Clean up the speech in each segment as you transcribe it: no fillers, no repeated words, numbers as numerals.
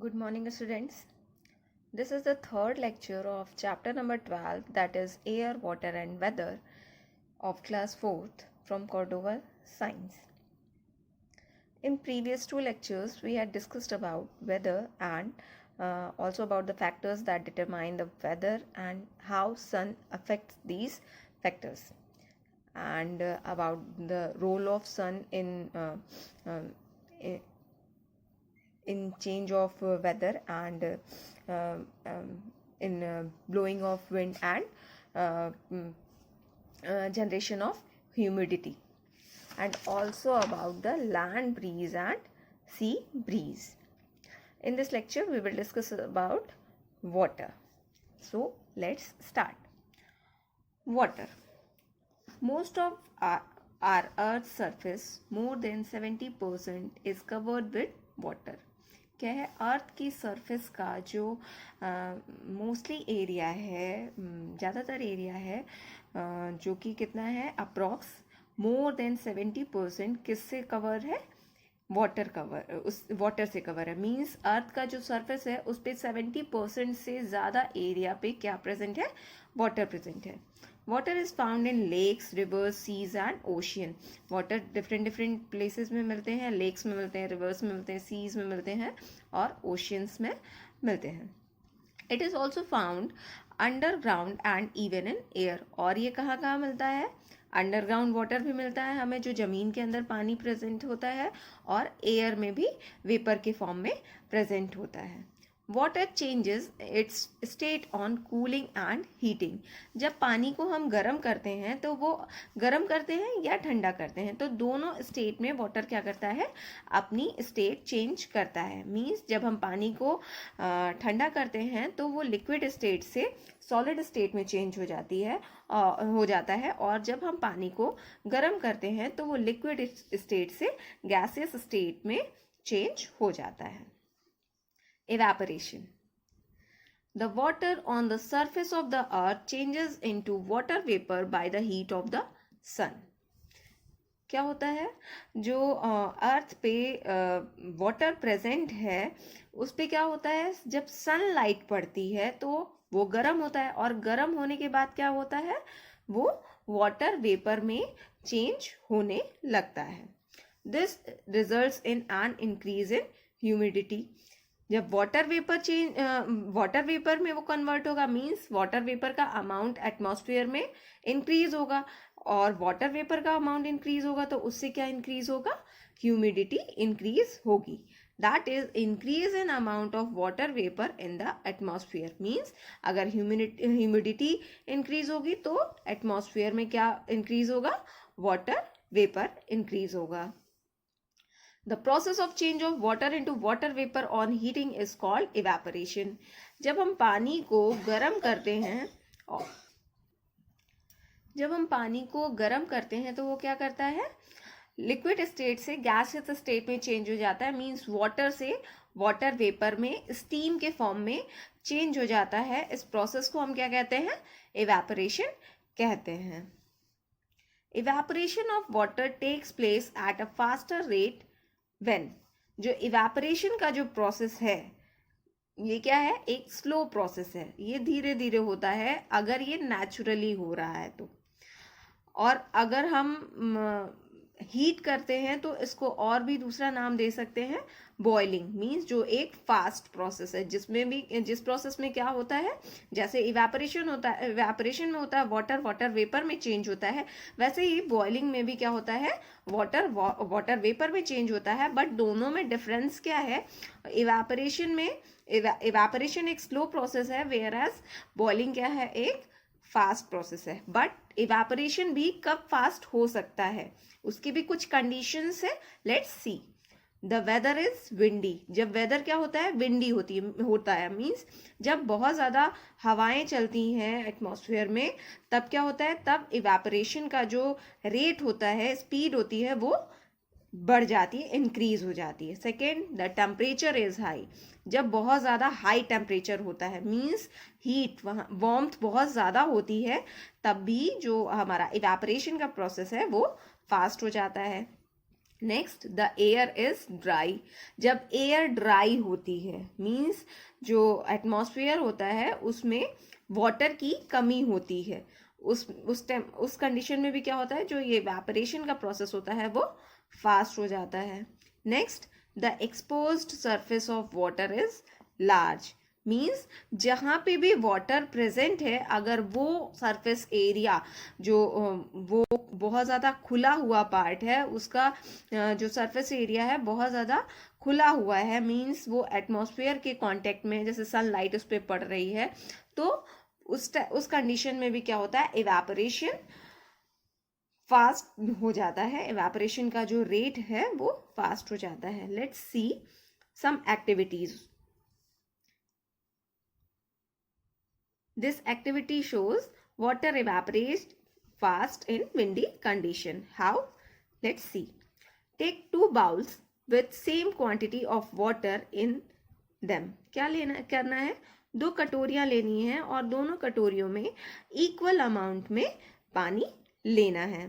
Good morning, students. This is the third lecture of chapter number 12, that is Air, Water and Weather of class 4th from Cordova Science. In previous two lectures, we had discussed about weather and also about the factors that determine the weather and how sun affects these factors, and about the role of sun in change of weather and in blowing of wind and generation of humidity, and also about the land breeze and sea breeze. In this lecture we will discuss about water. So let's start. Water. Most of our earth's surface, more than 70%, is covered with water. क्या है, अर्थ की surface का जो mostly area है, ज़्यादातर area है, जो कि कितना है, अप्रॉक्स मोर देन 70% किससे कवर है, वाटर कवर, उस वाटर से कवर है. मीन्स अर्थ का जो सरफेस है उस पर 70% से ज़्यादा एरिया पे क्या प्रेजेंट है, वाटर प्रेजेंट है. Water is found in lakes, rivers, seas and ocean. Water different places में मिलते हैं. लेक्स में मिलते हैं, रिवर्स में मिलते हैं, सीज में मिलते हैं और ओशियंस में मिलते हैं. It is also found underground and even in air. और ये कहाँ कहाँ मिलता है, अंडरग्राउंड वाटर भी मिलता है हमें, जो ज़मीन के अंदर पानी प्रेजेंट होता है, और एयर में भी वेपर के फॉर्म में प्रेजेंट होता है. Water changes it's state on cooling and heating. जब पानी को हम गर्म करते हैं तो वो गर्म करते हैं या ठंडा करते हैं, तो दोनों स्टेट में वाटर क्या करता है, अपनी स्टेट चेंज करता है. मीन्स जब हम पानी को ठंडा करते हैं तो वो लिक्विड स्टेट से सॉलिड स्टेट में चेंज हो जाता है, और जब हम पानी को गर्म करते हैं तो वो लिक्विड स्टेट से गैसियस स्टेट में चेंज हो जाता है. Evaporation. The water on the surface of the earth changes into water vapor by the heat of the sun. क्या होता है, जो अर्थ पे वाटर प्रेजेंट है उस पे क्या होता है, जब सनलाइट पड़ती है तो वो गर्म होता है, और गर्म होने के बाद क्या होता है, वो वाटर वेपर में चेंज होने लगता है. This results in an increase in humidity. जब वाटर वेपर में वो कन्वर्ट होगा, मीन्स वाटर वेपर का अमाउंट एटमॉस्फेयर में इंक्रीज होगा, और वाटर वेपर का अमाउंट इंक्रीज होगा तो उससे क्या इंक्रीज होगा, ह्यूमिडिटी इंक्रीज होगी. That is increase in amount of water vapour in the atmosphere. Means अगर ह्यूमिडिटी इंक्रीज होगी तो एटमॉस्फेयर में क्या इंक्रीज होगा, वाटर वेपर इंक्रीज होगा. The process of change of water into water vapor on heating is called evaporation. जब हम पानी को गर्म करते हैं तो वो क्या करता है, लिक्विड स्टेट से गैसियस स्टेट में चेंज हो जाता है. मीन्स वाटर से वाटर वेपर में स्टीम के फॉर्म में चेंज हो जाता है. इस प्रोसेस को हम क्या कहते हैं, इवेपोरेशन कहते हैं. Evaporation of water takes place at a faster rate when. जो इवेपोरेशन का जो प्रोसेस है ये क्या है, एक स्लो प्रोसेस है, ये धीरे धीरे होता है अगर ये नेचुरली हो रहा है तो. और अगर हम हीट करते हैं तो इसको और भी दूसरा नाम दे सकते हैं, बॉइलिंग. मीन्स जो एक फास्ट प्रोसेस है, जिस प्रोसेस में क्या होता है, जैसे इवेपोरेशन में होता है वाटर वेपर में चेंज होता है, वैसे ही बॉइलिंग में भी क्या होता है, वाटर वेपर में चेंज होता है. बट दोनों में डिफरेंस क्या है, इवेपोरेशन एक स्लो प्रोसेस है, वेयर एज बॉइलिंग क्या है, एक फास्ट प्रोसेस है. बट इवेपोरेशन भी कब फास्ट हो सकता है, उसकी भी कुछ कंडीशंस है. Let's see. The weather is windy. जब वेदर क्या होता है, विंडी होता है. मीन्स जब बहुत ज़्यादा हवाएं चलती हैं एटमॉस्फेयर में, तब क्या होता है, तब इवेपोरेशन का जो रेट होता है, स्पीड होती है, वो बढ़ जाती है, इंक्रीज हो जाती है. Second, the temperature is high. जब बहुत ज़्यादा हाई टेम्परेचर होता है, मीन्स हीट, वहाँ वार्मथ बहुत ज़्यादा होती है, तब भी जो हमारा इवेपोरेशन का प्रोसेस है वो फास्ट हो जाता है. Next the air is dry, जब एयर ड्राई होती है मीन्स जो एटमॉस्फेयर होता है उसमें वाटर की कमी होती है, उस कंडीशन में भी क्या होता है, जो ये इवेपोरेशन का प्रोसेस होता है वो फास्ट हो जाता है. Next the exposed surface of water is large, means जहाँ पे भी वाटर प्रेजेंट है अगर वो सरफेस एरिया जो वो बहुत ज़्यादा खुला हुआ पार्ट है, उसका जो सरफेस एरिया है बहुत ज़्यादा खुला हुआ है, मीन्स वो एटमॉस्फेयर के कांटेक्ट में, जैसे सनलाइट उस पर पड़ रही है, तो उस कंडीशन में भी क्या होता है, इवेपोरेशन फास्ट हो जाता है, इवेपोरेशन का जो रेट है वो फास्ट हो जाता है. Let's see some activities. This activity shows water evaporates fast in windy condition. How? Let's see. Take 2 bowls with same quantity of water in them. क्या करना है, 2 कटोरियां लेनी है और दोनों कटोरियों में इक्वल अमाउंट में पानी लेना है.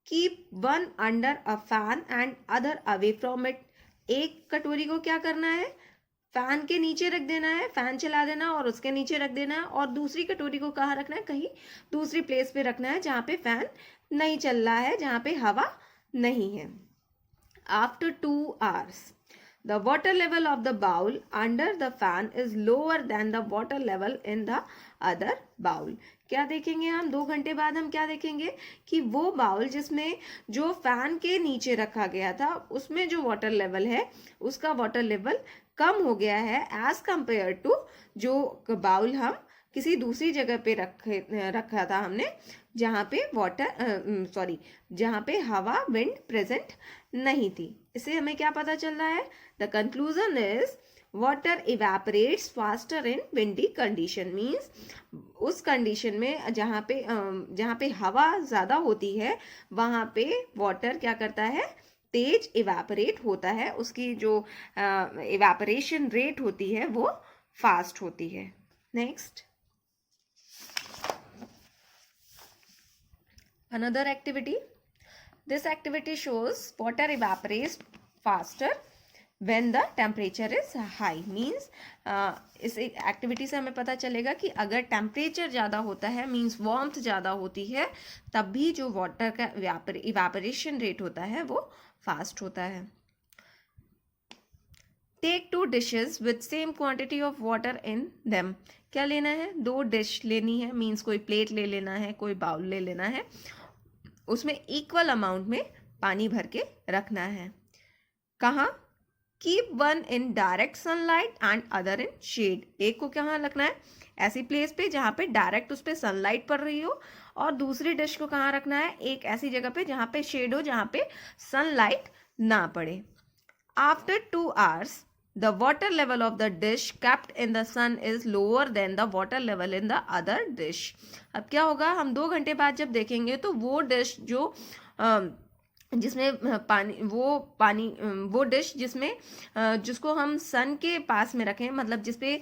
Keep one under a fan and other away from it. एक कटोरी को क्या करना है, फैन के नीचे रख देना है, फैन चला देना और उसके नीचे रख देना है, और दूसरी कटोरी को कहाँ रखना है, कहीं दूसरी प्लेस पे रखना है जहाँ पे फैन नहीं चल रहा है, जहाँ पे हवा नहीं है. After 2 hours the water level of the bowl under the fan is lower than the water level in the other bowl. क्या देखेंगे हम, 2 घंटे बाद हम क्या देखेंगे कि वो बाउल जिसमें जो फैन के नीचे रखा गया था उसमें जो वाटर लेवल है उसका वाटर लेवल कम हो गया है एज कंपेयर टू जो बाउल हम किसी दूसरी जगह पे रखा था हमने, जहाँ पे जहाँ पे हवा विंड प्रेजेंट नहीं थी. इससे हमें क्या पता चल रहा है, the conclusion is water evaporates faster in windy condition, means उस कंडीशन में जहाँ पे हवा ज़्यादा होती है वहाँ पे वाटर क्या करता है, तेज इवेपोरेट होता है, उसकी जो इवेपोरेशन रेट होती है वो फास्ट होती है. Next another activity. This activity shows water evaporates faster when the temperature is high, means इस एक्टिविटी से हमें पता चलेगा कि अगर टेम्परेचर ज़्यादा होता है मीन्स वार्मथ ज़्यादा होती है तब भी जो वाटर का इवेपोरेशन रेट होता है वो फास्ट होता है. Take 2 dishes with same quantity of water in them. क्या लेना है, 2 डिश लेनी है, मीन्स कोई प्लेट ले लेना है, कोई बाउल ले लेना है, उसमें इक्वल अमाउंट में पानी भर के रखना है. कहाँ, keep one in direct sunlight and other in shade. एक को कहाँ रखना है, ऐसी प्लेस पे जहाँ पे डायरेक्ट उस पर सनलाइट पड़ रही हो, और दूसरी डिश को कहाँ रखना है, एक ऐसी जगह पे जहाँ पे शेड हो, जहाँ पे सनलाइट ना पड़े. After 2 hours the water level of the dish kept in the sun is lower than the water level in the other dish. अब क्या होगा, हम 2 घंटे बाद जब देखेंगे तो वो डिश जो जिसमें वो डिश जिसको हम सन के पास में रखें, मतलब जिसपे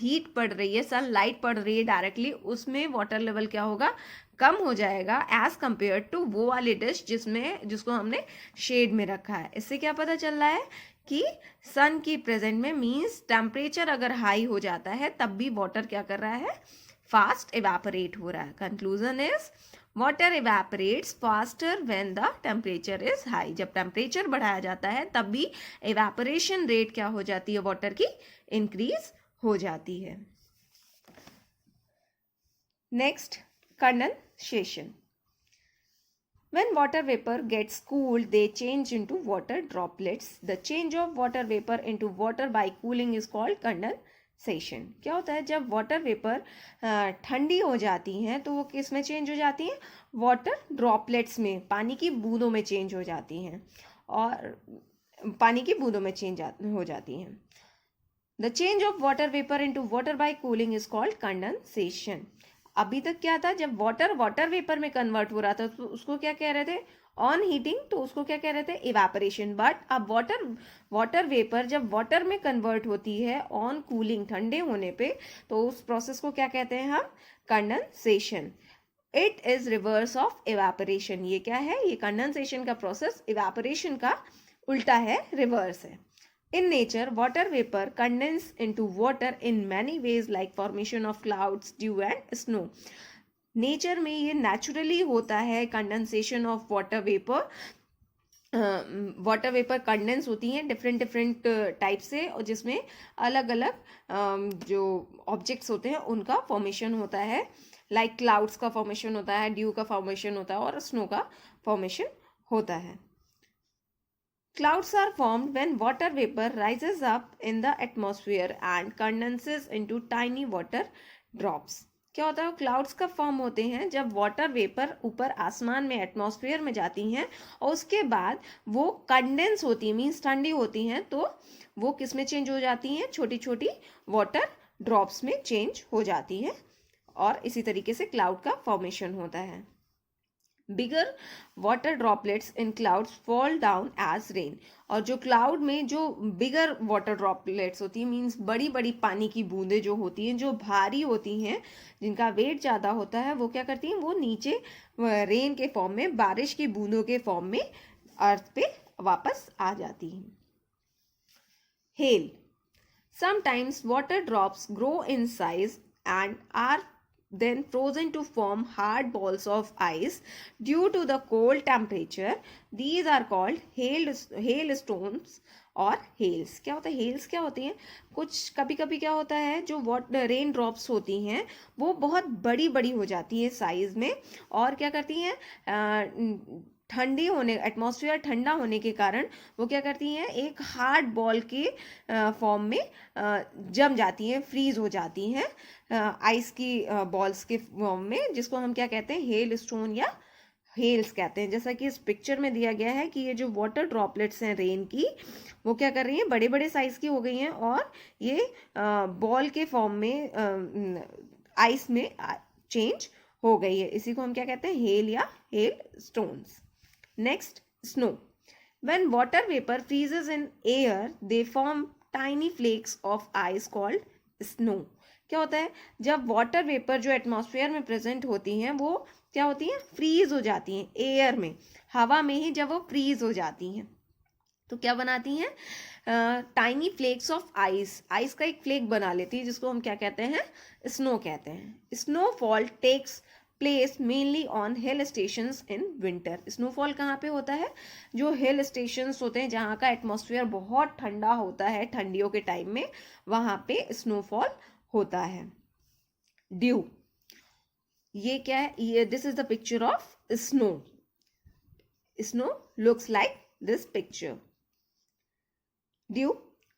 हीट पड़ रही है, सन लाइट पड़ रही है डायरेक्टली, उसमें वाटर लेवल क्या होगा, कम हो जाएगा एज कंपेयर टू वो वाली डिश जिसको हमने शेड में रखा है. इससे क्या पता चल रहा है कि सन की प्रेजेंट में मीन्स टेम्परेचर अगर हाई हो जाता है तब भी वाटर क्या कर रहा है, फास्ट इवेपोरेट हो रहा है. Conclusion is water evaporates faster when the temperature is high. जब टेम्परेचर बढ़ाया जाता है तब भी इवेपोरेशन रेट क्या हो जाती है, वाटर की इंक्रीज हो जाती है. Next, condensation. When water vapor gets cooled, they change into water droplets. The change of water vapor into water by cooling is called condensation. क्या होता है, जब वाटर वेपर ठंडी हो जाती हैं तो वो किस में चेंज हो जाती हैं, वाटर ड्रॉपलेट्स में, पानी की बूंदों में चेंज हो जाती हैं, और पानी की बूंदों में चेंज हो जाती हैं. The change of water vapor into water by cooling is called condensation. अभी तक क्या था, जब वाटर वेपर में कन्वर्ट हो रहा था तो उसको क्या कह रहे थे, ऑन हीटिंग, तो उसको क्या कह रहे थे, इवेपोरेशन. बट अब वाटर वेपर जब वाटर में कन्वर्ट होती है ऑन कूलिंग, ठंडे होने पे, तो उस प्रोसेस को क्या कहते हैं हम, condensation. It is reverse of evaporation. ये क्या है? ये कंडेंसेशन का प्रोसेस इवेपोरेशन का उल्टा है, रिवर्स है। In nature, water vapor condense into water in many ways like formation of clouds, dew and snow. Nature में ये नेचुरली होता है condensation of water vapour. Water vapour condense होती हैं डिफरेंट डिफरेंट टाइप से, और जिसमें अलग अलग जो ऑब्जेक्ट्स होते हैं उनका फॉर्मेशन होता है। लाइक क्लाउड्स का फॉर्मेशन होता है, ड्यू का फॉर्मेशन होता है और स्नो का फॉर्मेशन होता है। Clouds are formed when water vapor rises up in the atmosphere and condenses into tiny water drops. क्या होता है? क्लाउड्स कब फॉर्म होते हैं? जब वाटर वेपर ऊपर आसमान में एटमॉस्फेयर में जाती हैं और उसके बाद वो कंडेंस होती हैं, मीन्स ठंडी होती हैं, तो वो किस में चेंज हो जाती हैं? छोटी छोटी वाटर ड्रॉप्स में चेंज हो जाती हैं, और इसी तरीके से क्लाउड का फॉर्मेशन होता है। Bigger water droplets in clouds fall down as rain. और जो क्लाउड में जो बिगर वाटर ड्रॉपलेट्स होती हैं, मीन्स बड़ी बड़ी पानी की बूंदें जो होती हैं, जो भारी होती हैं, जिनका वेट ज़्यादा होता है, वो क्या करती हैं? वो नीचे रेन के फॉर्म में, बारिश की बूंदों के फॉर्म में अर्थ पे वापस आ जाती हैं। Hello. Sometimes water drops grow in size and are then frozen to form hard balls of ice due to the cold temperature. These are called hailstones और हेल्स। क्या होता है? हेल्स क्या होती हैं? कुछ कभी कभी क्या होता है, जो रेन ड्रॉप्स होती हैं वो बहुत बड़ी बड़ी हो जाती हैं साइज में, और क्या करती हैं? ठंडी होने, एटमॉस्फेयर ठंडा होने के कारण वो क्या करती हैं? एक हार्ड बॉल के फॉर्म में जम जाती हैं, फ्रीज हो जाती हैं आइस की बॉल्स के फॉर्म में, जिसको हम क्या कहते हैं? हेल स्टोन या हेल्स कहते हैं। जैसा कि इस पिक्चर में दिया गया है कि ये जो वाटर ड्रॉपलेट्स हैं रेन की, वो क्या कर रही हैं? बड़े बड़े साइज की हो गई हैं, और ये बॉल के फॉर्म में आइस में चेंज हो गई है। इसी को हम क्या कहते हैं? हेल या hail stones. Next, snow. When water vapor freezes in air, they form tiny flakes of ice called snow. क्या होता है? जब वाटर वेपर जो एटमॉस्फेयर में प्रेजेंट होती हैं, वो क्या होती हैं? फ्रीज हो जाती हैं एयर में, हवा में ही जब वो फ्रीज हो जाती हैं तो क्या बनाती हैं? Tiny flakes of ice. Ice का एक फ्लेक बना लेती है, जिसको हम क्या कहते हैं? स्नो कहते हैं। Snowfall takes place mainly on hill stations in winter. Snowfall कहाँ पे होता है? जो हिल स्टेशंस होते हैं, जहाँ का एटमॉस्फेयर बहुत ठंडा होता है ठंडियों के टाइम में, वहाँ पे स्नोफॉल होता है। ड्यू। ये क्या है? ये this is the picture of snow. Snow looks like this picture. Dew.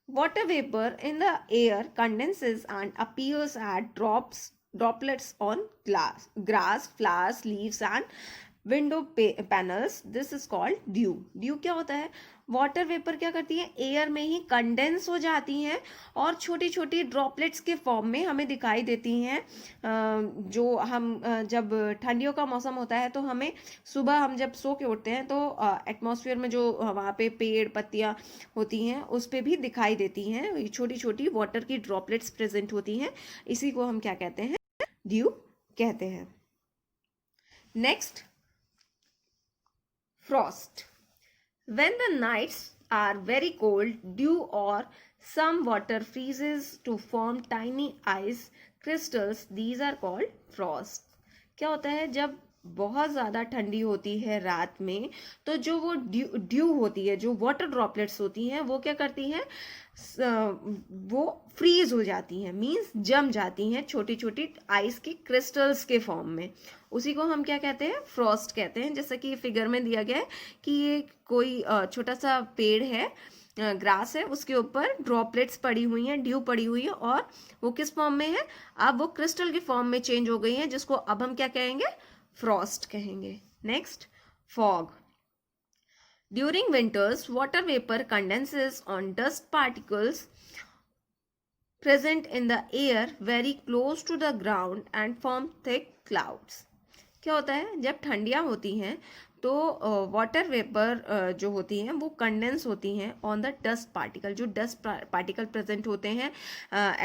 Water vapor in the air condenses and appears as droplets on grass, flowers, leaves and window panels. This is called dew. Dew क्या होता है? Water vapour क्या करती है? Air में ही condense हो जाती हैं और छोटी छोटी ड्रॉपलेट्स के फॉर्म में हमें दिखाई देती हैं। जो हम जब ठंडियों का मौसम होता है तो हमें सुबह हम जब सो के उठते हैं तो एटमॉस्फेयर में जो वहाँ पे पेड़ पत्तियाँ होती हैं उस पर भी दिखाई देती हैं, छोटी छोटी वाटर की ड्रॉपलेट्स प्रेजेंट होती हैं। इसी को हम क्या कहते हैं? ड्यू कहते हैं। Next, frost. When the nights are very cold, dew or some water freezes to form tiny ice crystals. These are called frost. क्या होता है? जब बहुत ज़्यादा ठंडी होती है रात में, तो जो वो ड्यू होती है, जो वाटर ड्रॉपलेट्स होती हैं, वो क्या करती हैं? वो फ्रीज हो जाती हैं, मीन्स जम जाती हैं छोटी छोटी आइस की क्रिस्टल्स के फॉर्म में। उसी को हम क्या कहते हैं? फ्रॉस्ट कहते हैं। जैसा कि फिगर में दिया गया है कि ये कोई छोटा सा पेड़ है, ग्रास है, उसके ऊपर ड्रॉपलेट्स पड़ी हुई हैं, ड्यू पड़ी हुई है, और वो किस फॉर्म में है? अब वो क्रिस्टल के फॉर्म में चेंज हो गई है, जिसको अब हम क्या कहेंगे? फ्रॉस्ट कहेंगे। Next, fog. During winters, water vapor condenses on dust particles present in the air very close to the ground and form thick clouds. क्या होता है? जब ठंडियाँ होती हैं तो वाटर वेपर जो होती हैं वो कंडेंस होती हैं ऑन द डस्ट पार्टिकल। जो डस्ट पार्टिकल प्रेजेंट होते हैं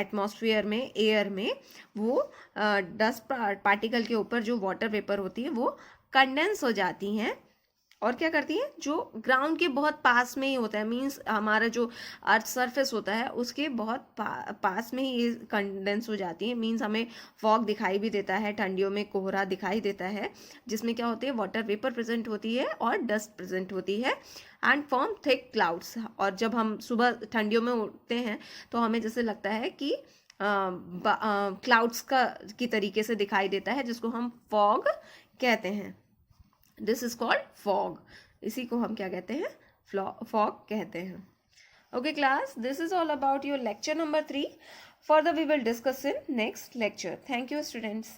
एटमॉस्फेयर में, एयर में, वो डस्ट पार्टिकल के ऊपर जो वाटर वेपर होती है वो कंडेंस हो जाती हैं और क्या करती हैं, जो ग्राउंड के बहुत पास में ही होता है, मींस हमारा जो अर्थ सरफेस होता है उसके बहुत पास में ही ये कंडेंस हो जाती है। मींस हमें फॉग दिखाई भी देता है, ठंडियों में कोहरा दिखाई देता है, जिसमें क्या होती है, वाटर वेपर प्रेजेंट होती है और डस्ट प्रेजेंट होती है एंड फॉर्म थिक क्लाउड्स। और जब हम सुबह ठंडियों में उठते हैं तो हमें जैसे लगता है कि क्लाउड्स का की तरीके से दिखाई देता है, जिसको हम फॉग कहते हैं। This is called fog. इसी को हम क्या कहते हैं, फॉग कहते हैं। Okay class, this is all about your lecture number 3. Further we will discuss in next lecture. Thank you students.